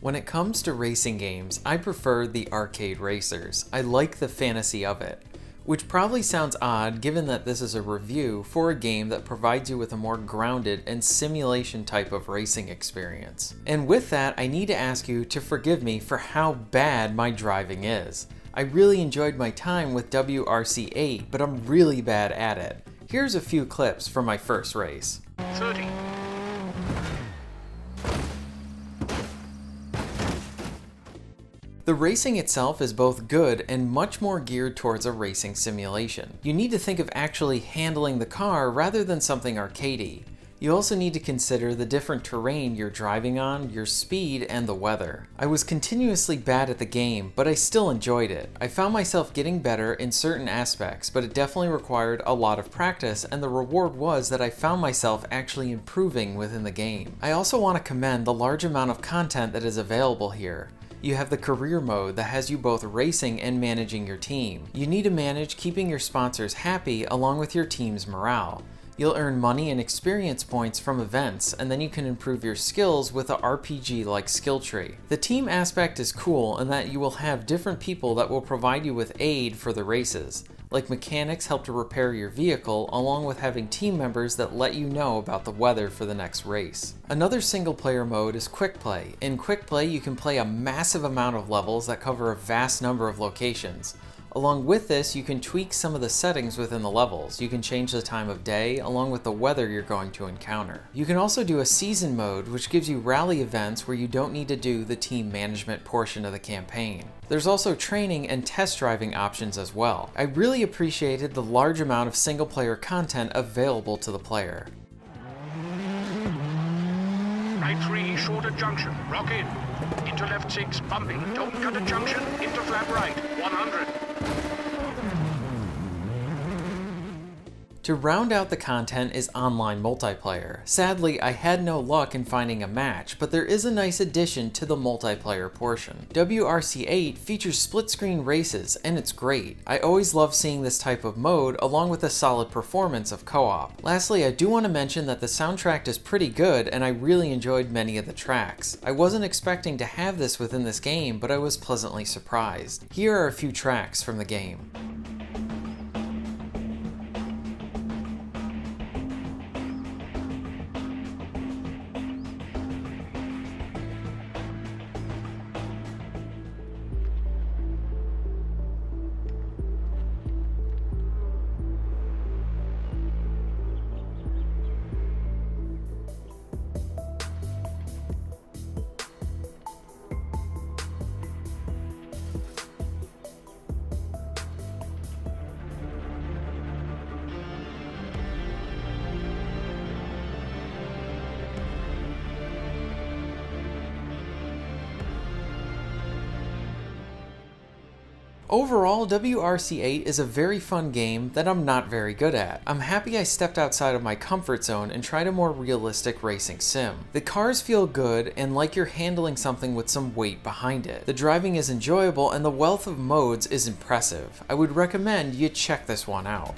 When it comes to racing games, I prefer the arcade racers. I like the fantasy of it. Which probably sounds odd given that this is a review for a game that provides you with a more grounded and simulation type of racing experience. And with that, I need to ask you to forgive me for how bad my driving is. I really enjoyed my time with WRC 8, but I'm really bad at it. Here's a few clips from my first race. 30. The racing itself is both good and much more geared towards a racing simulation. You need to think of actually handling the car rather than something arcadey. You also need to consider the different terrain you're driving on, your speed, and the weather. I was continuously bad at the game, but I still enjoyed it. I found myself getting better in certain aspects, but it definitely required a lot of practice, and the reward was that I found myself actually improving within the game. I also want to commend the large amount of content that is available here. You have the career mode that has you both racing and managing your team. You need to manage keeping your sponsors happy along with your team's morale. You'll earn money and experience points from events, and then you can improve your skills with a RPG-like skill tree. The team aspect is cool in that you will have different people that will provide you with aid for the races. Like mechanics help to repair your vehicle, along with having team members that let you know about the weather for the next race. Another single player mode is Quick Play. In Quick Play, you can play a massive amount of levels that cover a vast number of locations. Along with this, you can tweak some of the settings within the levels. You can change the time of day along with the weather you're going to encounter. You can also do a season mode, which gives you rally events where you don't need to do the team management portion of the campaign. There's also training and test driving options as well. I really appreciated the large amount of single player content available to the player. Right 3, short at junction, rock in. Into left 6, bumping, don't cut a junction, into flat right, 100. To round out the content is online multiplayer. Sadly, I had no luck in finding a match, but there is a nice addition to the multiplayer portion. WRC 8 features split-screen races, and it's great. I always love seeing this type of mode, along with the solid performance of co-op. Lastly, I do want to mention that the soundtrack is pretty good, and I really enjoyed many of the tracks. I wasn't expecting to have this within this game, but I was pleasantly surprised. Here are a few tracks from the game. Overall, WRC 8 is a very fun game that I'm not very good at. I'm happy I stepped outside of my comfort zone and tried a more realistic racing sim. The cars feel good and like you're handling something with some weight behind it. The driving is enjoyable and the wealth of modes is impressive. I would recommend you check this one out.